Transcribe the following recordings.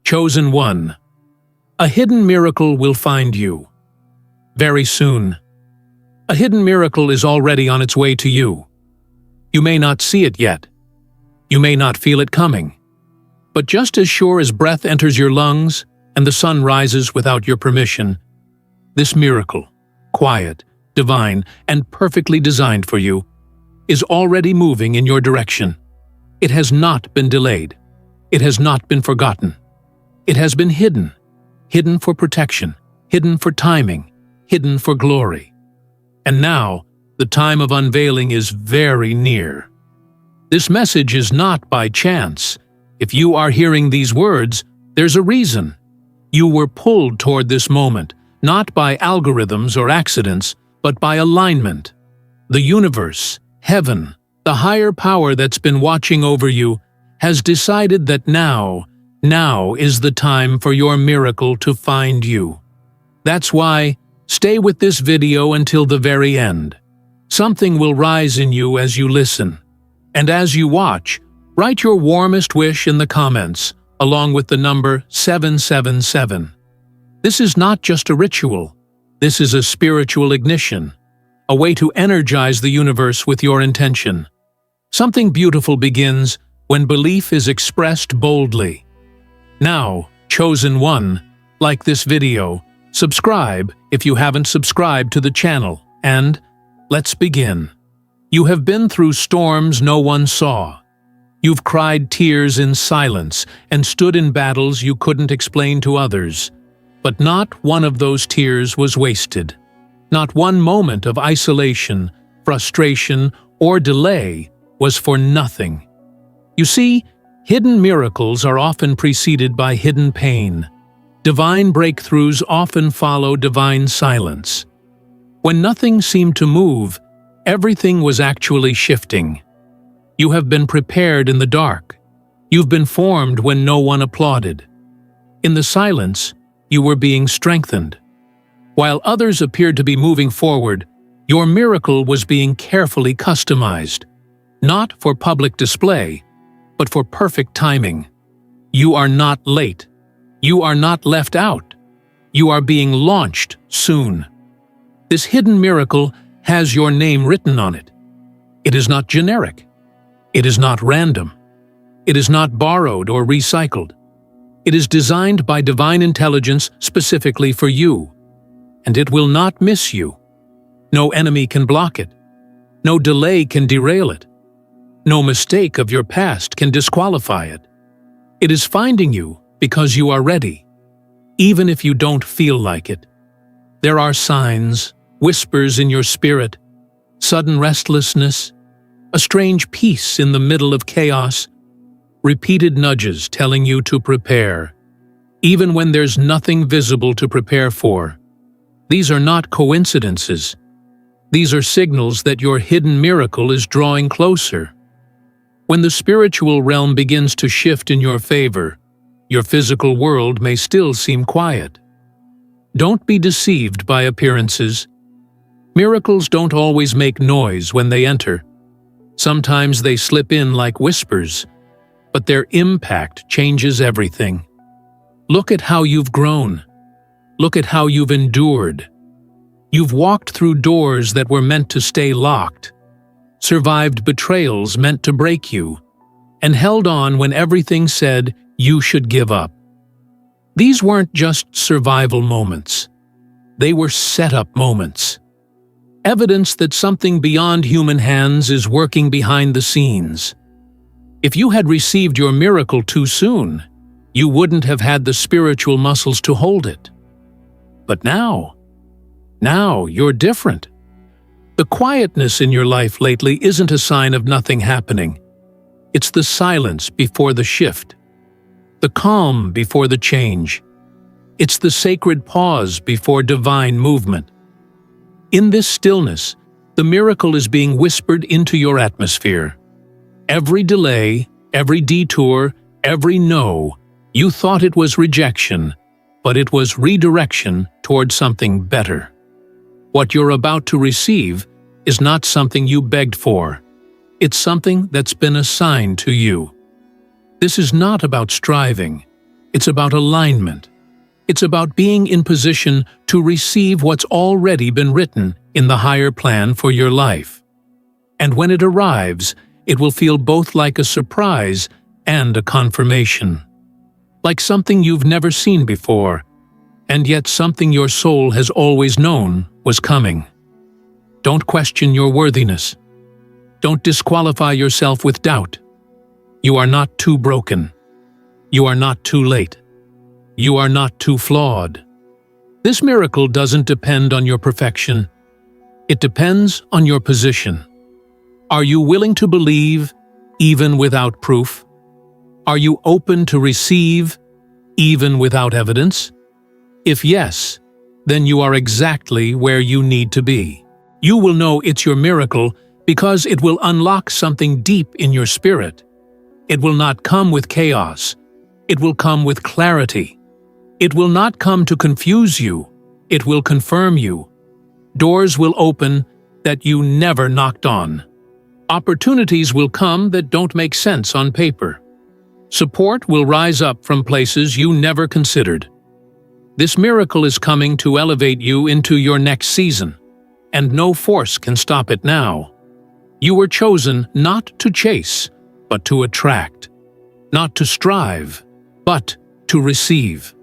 Chosen one. A hidden miracle will find you. Very soon. A hidden miracle is already on its way to you. You may not see it yet. You may not feel it coming. But just as sure as breath enters your lungs and the sun rises without your permission, this miracle, quiet, divine, and perfectly designed for you, is already moving in your direction. It has not been delayed. It has not been forgotten. It has been hidden. Hidden for protection, hidden for timing, hidden for glory. And now, the time of unveiling is very near. This message is not by chance. If you are hearing these words, there's a reason. You were pulled toward this moment, not by algorithms or accidents, but by alignment. The universe, heaven, the higher power that's been watching over you, has decided that now is the time for your miracle to find you. That's why, stay with this video until the very end. Something will rise in you as you listen. And as you watch, write your warmest wish in the comments, along with the number 777. This is not just a ritual. This is a spiritual ignition, a way to energize the universe with your intention. Something beautiful begins when belief is expressed boldly. Now, chosen one, like this video, subscribe if you haven't subscribed to the channel, and let's begin. You have been through storms no one saw. You've cried tears in silence and stood in battles you couldn't explain to others. But not one of those tears was wasted. Not one moment of isolation, frustration, or delay was for nothing. You see, hidden miracles are often preceded by hidden pain. Divine breakthroughs often follow divine silence. When nothing seemed to move, everything was actually shifting. You have been prepared in the dark. You've been formed when no one applauded. In the silence, you were being strengthened. While others appeared to be moving forward, your miracle was being carefully customized, not for public display, but for perfect timing. You are not late. You are not left out. You are being launched soon. This hidden miracle has your name written on it. It is not generic. It is not random. It is not borrowed or recycled. It is designed by divine intelligence specifically for you, and it will not miss you. No enemy can block it. No delay can derail it. No mistake of your past can disqualify it. It is finding you because you are ready, even if you don't feel like it. There are signs, whispers in your spirit, sudden restlessness, a strange peace in the middle of chaos, repeated nudges telling you to prepare, even when there's nothing visible to prepare for. These are not coincidences. These are signals that your hidden miracle is drawing closer. When the spiritual realm begins to shift in your favor, your physical world may still seem quiet. Don't be deceived by appearances. Miracles don't always make noise when they enter. Sometimes they slip in like whispers, but their impact changes everything. Look at how you've grown. Look at how you've endured. You've walked through doors that were meant to stay locked, survived betrayals meant to break you, and held on when everything said you should give up. These weren't just survival moments. They were set-up moments. Evidence that something beyond human hands is working behind the scenes. If you had received your miracle too soon, you wouldn't have had the spiritual muscles to hold it. But now you're different. The quietness in your life lately isn't a sign of nothing happening. It's the silence before the shift, the calm before the change. It's the sacred pause before divine movement. In this stillness, the miracle is being whispered into your atmosphere. Every delay, every detour, every no, you thought it was rejection, but it was redirection toward something better. What you're about to receive is not something you begged for. It's something that's been assigned to you. This is not about striving. It's about alignment. It's about being in position to receive what's already been written in the higher plan for your life. And when it arrives, it will feel both like a surprise and a confirmation. Like something you've never seen before, and yet something your soul has always known was coming. Don't question your worthiness. Don't disqualify yourself with doubt. You are not too broken. You are not too late. You are not too flawed. This miracle doesn't depend on your perfection. It depends on your position. Are you willing to believe, even without proof? Are you open to receive, even without evidence? If yes, then you are exactly where you need to be. You will know it's your miracle because it will unlock something deep in your spirit. It will not come with chaos. It will come with clarity. It will not come to confuse you. It will confirm you. Doors will open that you never knocked on. Opportunities will come that don't make sense on paper. Support will rise up from places you never considered. This miracle is coming to elevate you into your next season, and no force can stop it now. You were chosen not to chase, but to attract. Not to strive, but to receive.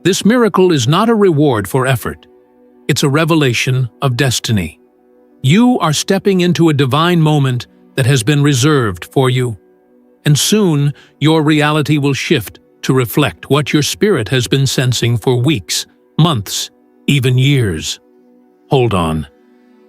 This miracle is not a reward for effort. It's a revelation of destiny. You are stepping into a divine moment that has been reserved for you. And soon, your reality will shift to reflect what your spirit has been sensing for weeks, months, even years. Hold on.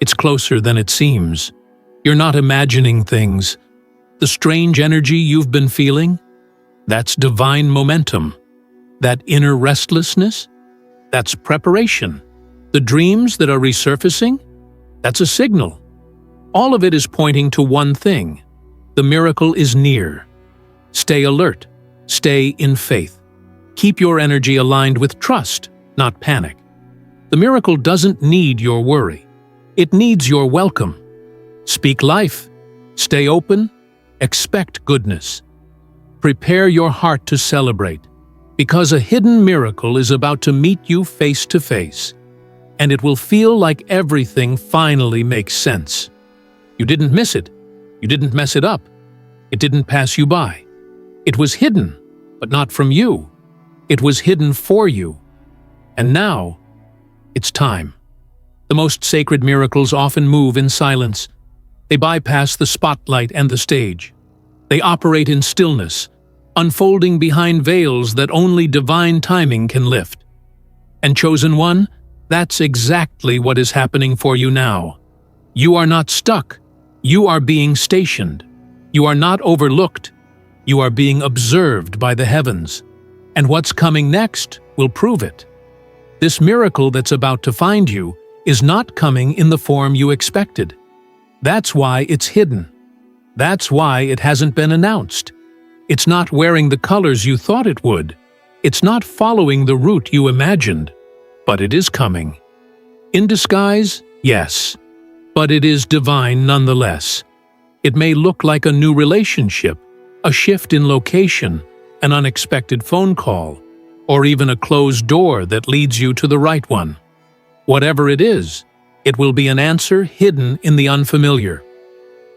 It's closer than it seems. You're not imagining things. The strange energy you've been feeling? That's divine momentum. That inner restlessness? That's preparation. The dreams that are resurfacing? That's a signal. All of it is pointing to one thing. The miracle is near. Stay alert. Stay in faith. Keep your energy aligned with trust, not panic. The miracle doesn't need your worry. It needs your welcome. Speak life. Stay open. Expect goodness. Prepare your heart to celebrate, because a hidden miracle is about to meet you face to face, and it will feel like everything finally makes sense. You didn't miss it. You didn't mess it up. It didn't pass you by. It was hidden, but not from you. It was hidden for you. And now, it's time. The most sacred miracles often move in silence. They bypass the spotlight and the stage. They operate in stillness, unfolding behind veils that only divine timing can lift. And chosen one, that's exactly what is happening for you now. You are not stuck. You are being stationed. You are not overlooked. You are being observed by the heavens. And what's coming next will prove it. This miracle that's about to find you is not coming in the form you expected. That's why it's hidden. That's why it hasn't been announced. It's not wearing the colors you thought it would. It's not following the route you imagined. But it is coming. In disguise, yes. But it is divine nonetheless. It may look like a new relationship, a shift in location, an unexpected phone call, or even a closed door that leads you to the right one. Whatever it is, it will be an answer hidden in the unfamiliar.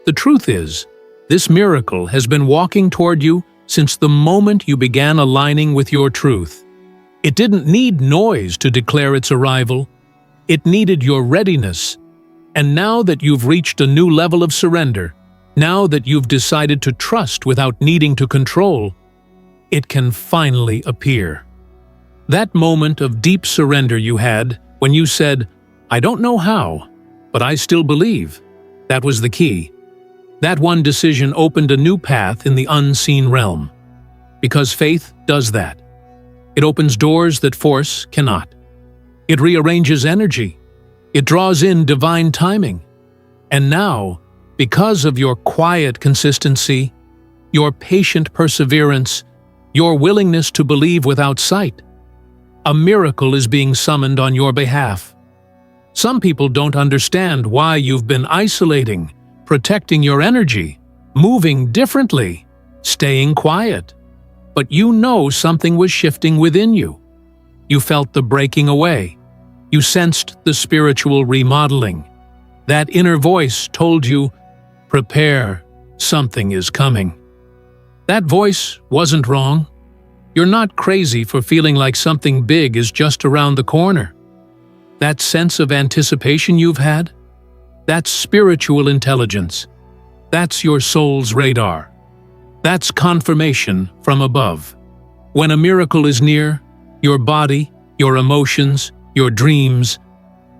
The truth is, this miracle has been walking toward you since the moment you began aligning with your truth. It didn't need noise to declare its arrival. It needed your readiness. And now that you've reached a new level of surrender, now that you've decided to trust without needing to control, it can finally appear. That moment of deep surrender you had when you said, "I don't know how, but I still believe," that was the key. That one decision opened a new path in the unseen realm. Because faith does that. It opens doors that force cannot. It rearranges energy. It draws in divine timing. And now, because of your quiet consistency, your patient perseverance, your willingness to believe without sight, a miracle is being summoned on your behalf. Some people don't understand why you've been isolating, protecting your energy, moving differently, staying quiet. but you know something was shifting within you. You felt the breaking away. You sensed the spiritual remodeling. That inner voice told you, "Prepare, something is coming." That voice wasn't wrong. You're not crazy for feeling like something big is just around the corner. That sense of anticipation you've had? That's spiritual intelligence. That's your soul's radar. That's confirmation from above. When a miracle is near, your body, your emotions, your dreams,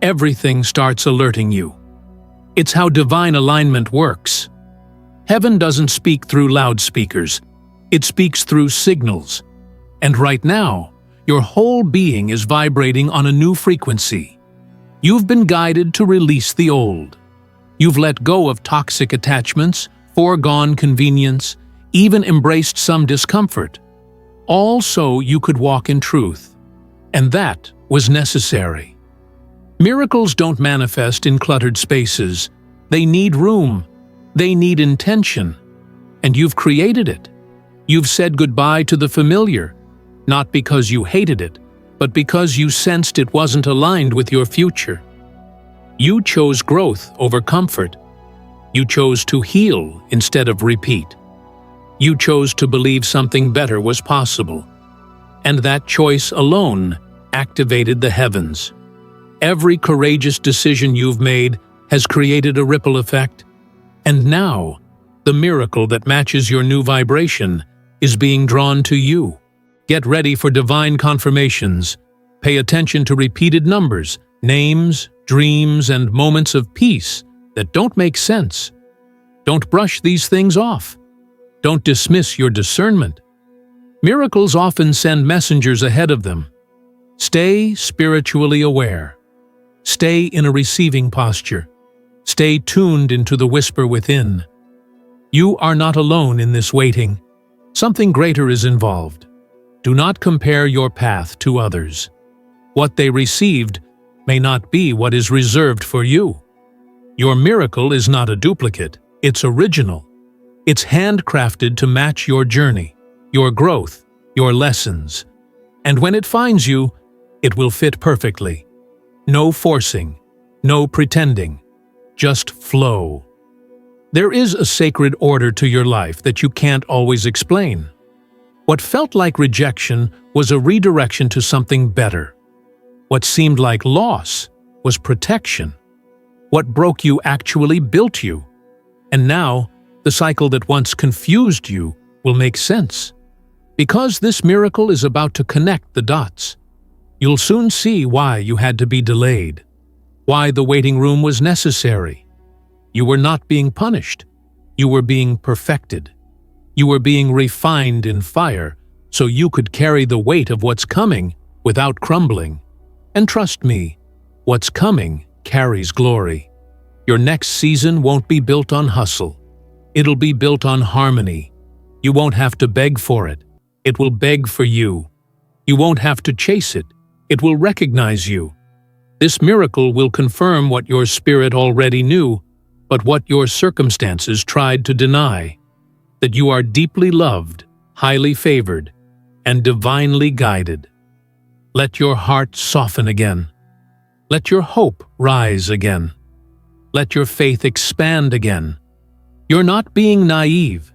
everything starts alerting you. It's how divine alignment works. Heaven doesn't speak through loudspeakers. It speaks through signals. And right now, your whole being is vibrating on a new frequency. You've been guided to release the old. You've let go of toxic attachments, foregone convenience, even embraced some discomfort, all so you could walk in truth. And that was necessary. Miracles don't manifest in cluttered spaces. They need room. They need intention. And you've created it. You've said goodbye to the familiar, not because you hated it, but because you sensed it wasn't aligned with your future. You chose growth over comfort. You chose to heal instead of repeat. You chose to believe something better was possible. And that choice alone activated the heavens. Every courageous decision you've made has created a ripple effect. And now, the miracle that matches your new vibration is being drawn to you. Get ready for divine confirmations. Pay attention to repeated numbers, names, dreams, and moments of peace that don't make sense. Don't brush these things off. Don't dismiss your discernment. Miracles often send messengers ahead of them. Stay spiritually aware. Stay in a receiving posture. Stay tuned into the whisper within. You are not alone in this waiting. Something greater is involved. Do not compare your path to others. What they received may not be what is reserved for you. Your miracle is not a duplicate, it's original. It's handcrafted to match your journey, your growth, your lessons. And when it finds you, it will fit perfectly. No forcing, no pretending, just flow. There is a sacred order to your life that you can't always explain. What felt like rejection was a redirection to something better. What seemed like loss was protection. What broke you actually built you. And now, the cycle that once confused you will make sense. Because this miracle is about to connect the dots. You'll soon see why you had to be delayed, why the waiting room was necessary. You were not being punished. You were being perfected. You were being refined in fire so you could carry the weight of what's coming without crumbling. And trust me, what's coming carries glory. Your next season won't be built on hustle. It'll be built on harmony. You won't have to beg for it. It will beg for you. You won't have to chase it. It will recognize you. This miracle will confirm what your spirit already knew, but what your circumstances tried to deny. That you are deeply loved, highly favored, and divinely guided. Let your heart soften again. Let your hope rise again. Let your faith expand again. You're not being naive.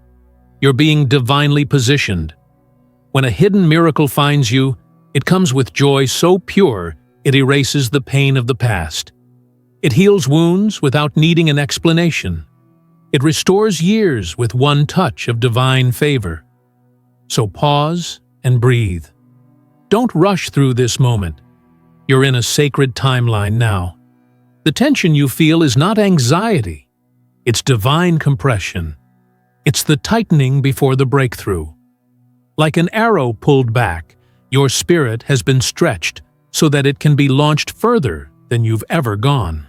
You're being divinely positioned. When a hidden miracle finds you, it comes with joy so pure it erases the pain of the past. It heals wounds without needing an explanation. It restores years with one touch of divine favor. So pause and breathe. Don't rush through this moment. You're in a sacred timeline now. The tension you feel is not anxiety. It's divine compression. It's the tightening before the breakthrough. Like an arrow pulled back, your spirit has been stretched so that it can be launched further than you've ever gone.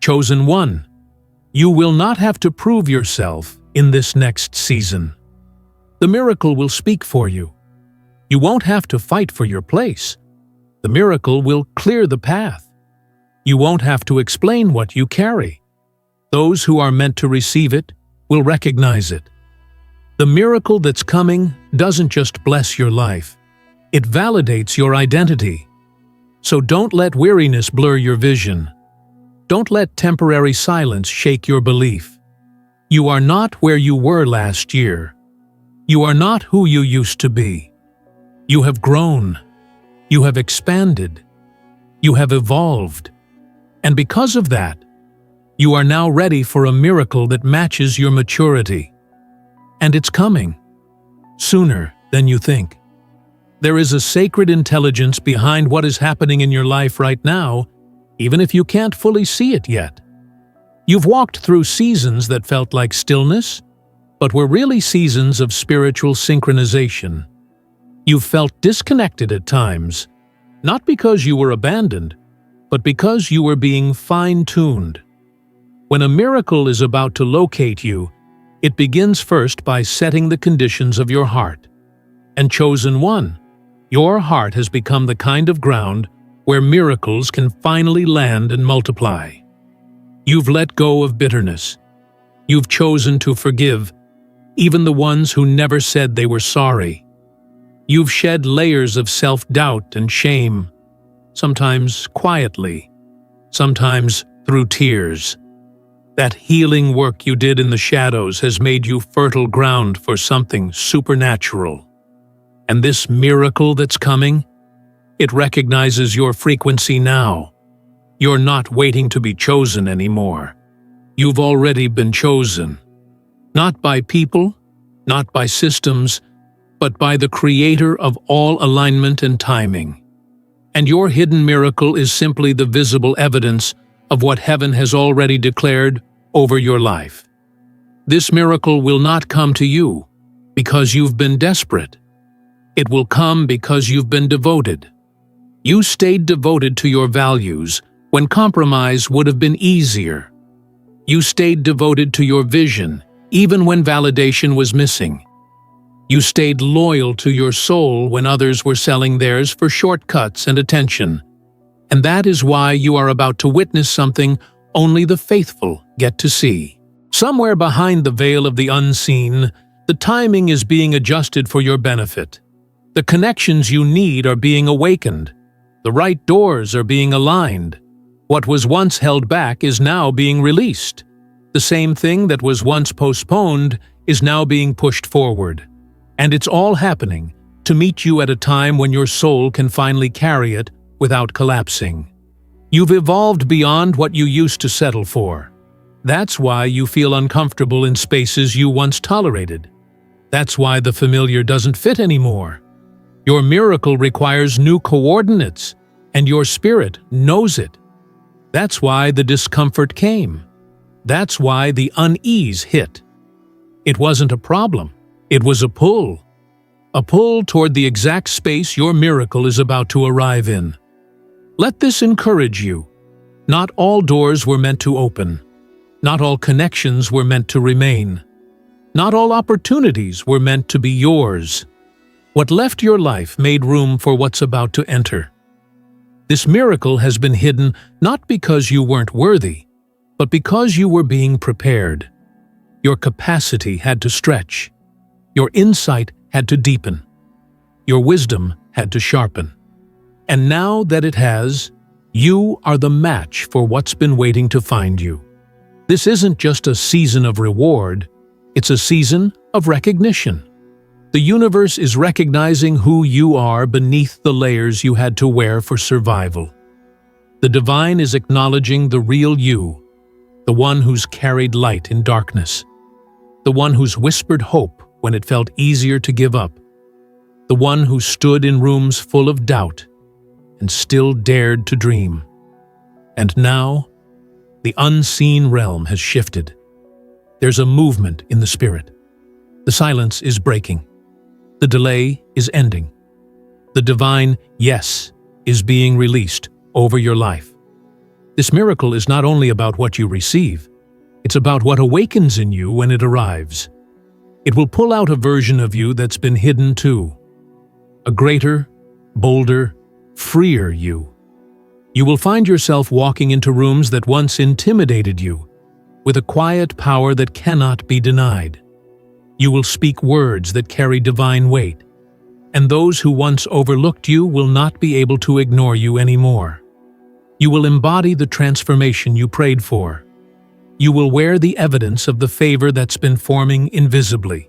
Chosen one, you will not have to prove yourself in this next season. The miracle will speak for you. You won't have to fight for your place. The miracle will clear the path. You won't have to explain what you carry. Those who are meant to receive it will recognize it. The miracle that's coming doesn't just bless your life. It validates your identity. So don't let weariness blur your vision. Don't let temporary silence shake your belief. You are not where you were last year. You are not who you used to be. You have grown. You have expanded. You have evolved. And because of that, you are now ready for a miracle that matches your maturity. And it's coming. Sooner than you think. There is a sacred intelligence behind what is happening in your life right now, even if you can't fully see it yet. You've walked through seasons that felt like stillness, but were really seasons of spiritual synchronization. You've felt disconnected at times, not because you were abandoned, but because you were being fine-tuned. When a miracle is about to locate you, it begins first by setting the conditions of your heart. And chosen one, your heart has become the kind of ground where miracles can finally land and multiply. You've let go of bitterness. You've chosen to forgive, even the ones who never said they were sorry. You've shed layers of self-doubt and shame, sometimes quietly, sometimes through tears. That healing work you did in the shadows has made you fertile ground for something supernatural. And this miracle that's coming, it recognizes your frequency now. You're not waiting to be chosen anymore. You've already been chosen. Not by people, not by systems, but by the Creator of all alignment and timing. And your hidden miracle is simply the visible evidence of what heaven has already declared over your life. This miracle will not come to you because you've been desperate. It will come because you've been devoted. You stayed devoted to your values when compromise would have been easier. You stayed devoted to your vision even when validation was missing. You stayed loyal to your soul when others were selling theirs for shortcuts and attention. And that is why you are about to witness something only the faithful get to see. Somewhere behind the veil of the unseen, the timing is being adjusted for your benefit. The connections you need are being awakened. The right doors are being aligned. What was once held back is now being released. The same thing that was once postponed is now being pushed forward. And it's all happening to meet you at a time when your soul can finally carry it without collapsing. You've evolved beyond what you used to settle for. That's why you feel uncomfortable in spaces you once tolerated. That's why the familiar doesn't fit anymore. Your miracle requires new coordinates, and your spirit knows it. That's why the discomfort came. That's why the unease hit. It wasn't a problem. It was a pull toward the exact space your miracle is about to arrive in. Let this encourage you. Not all doors were meant to open. Not all connections were meant to remain. Not all opportunities were meant to be yours. What left your life made room for what's about to enter. This miracle has been hidden not because you weren't worthy, but because you were being prepared. Your capacity had to stretch. Your insight had to deepen. Your wisdom had to sharpen. And now that it has, you are the match for what's been waiting to find you. This isn't just a season of reward, it's a season of recognition. The universe is recognizing who you are beneath the layers you had to wear for survival. The divine is acknowledging the real you, the one who's carried light in darkness, the one who's whispered hope when it felt easier to give up, the one who stood in rooms full of doubt and still dared to dream. And now, the unseen realm has shifted. There's a movement in the spirit. The silence is breaking. The delay is ending. The divine yes is being released over your life. This miracle is not only about what you receive, it's about what awakens in you when it arrives. It will pull out a version of you that's been hidden too. A greater, bolder, freer you. You will find yourself walking into rooms that once intimidated you, with a quiet power that cannot be denied. You will speak words that carry divine weight, and those who once overlooked you will not be able to ignore you anymore. You will embody the transformation you prayed for. You will wear the evidence of the favor that's been forming invisibly.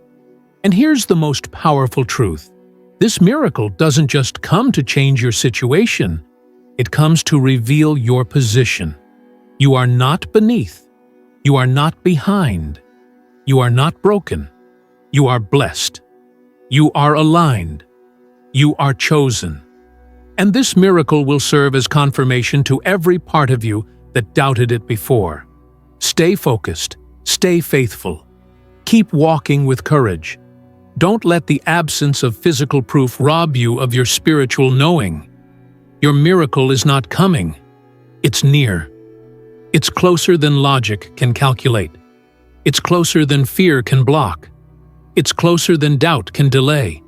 And here's the most powerful truth. This miracle doesn't just come to change your situation. It comes to reveal your position. You are not beneath. You are not behind. You are not broken. You are blessed. You are aligned. You are chosen. And this miracle will serve as confirmation to every part of you that doubted it before. Stay focused. Stay faithful. Keep walking with courage. Don't let the absence of physical proof rob you of your spiritual knowing. Your miracle is not coming. It's near. It's closer than logic can calculate. It's closer than fear can block. It's closer than doubt can delay.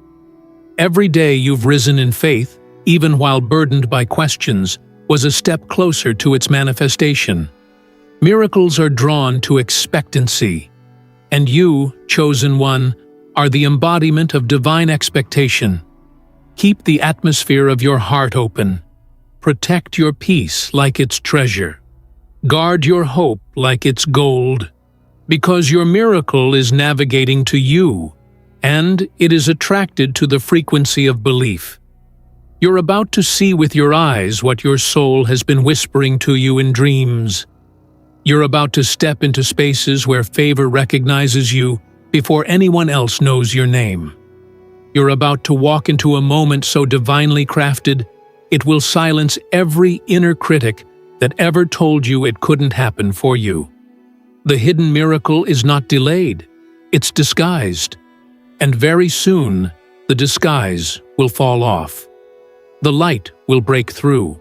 Every day you've risen in faith, even while burdened by questions, was a step closer to its manifestation. Miracles are drawn to expectancy, and you, chosen one, are the embodiment of divine expectation. Keep the atmosphere of your heart open. Protect your peace like it's treasure. Guard your hope like it's gold, because your miracle is navigating to you, and it is attracted to the frequency of belief. You're about to see with your eyes what your soul has been whispering to you in dreams. You're about to step into spaces where favor recognizes you before anyone else knows your name. You're about to walk into a moment so divinely crafted, it will silence every inner critic that ever told you it couldn't happen for you. The hidden miracle is not delayed, it's disguised. And very soon, the disguise will fall off. The light will break through.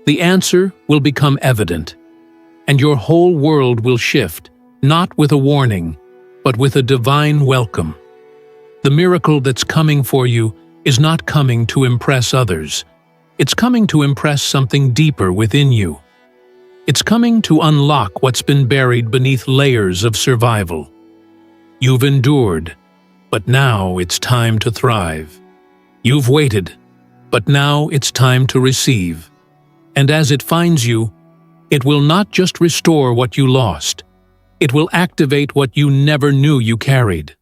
The answer will become evident. And your whole world will shift, not with a warning, but with a divine welcome. The miracle that's coming for you is not coming to impress others. It's coming to impress something deeper within you. It's coming to unlock what's been buried beneath layers of survival. You've endured, but now it's time to thrive. You've waited, but now it's time to receive. And as it finds you, it will not just restore what you lost. It will activate what you never knew you carried.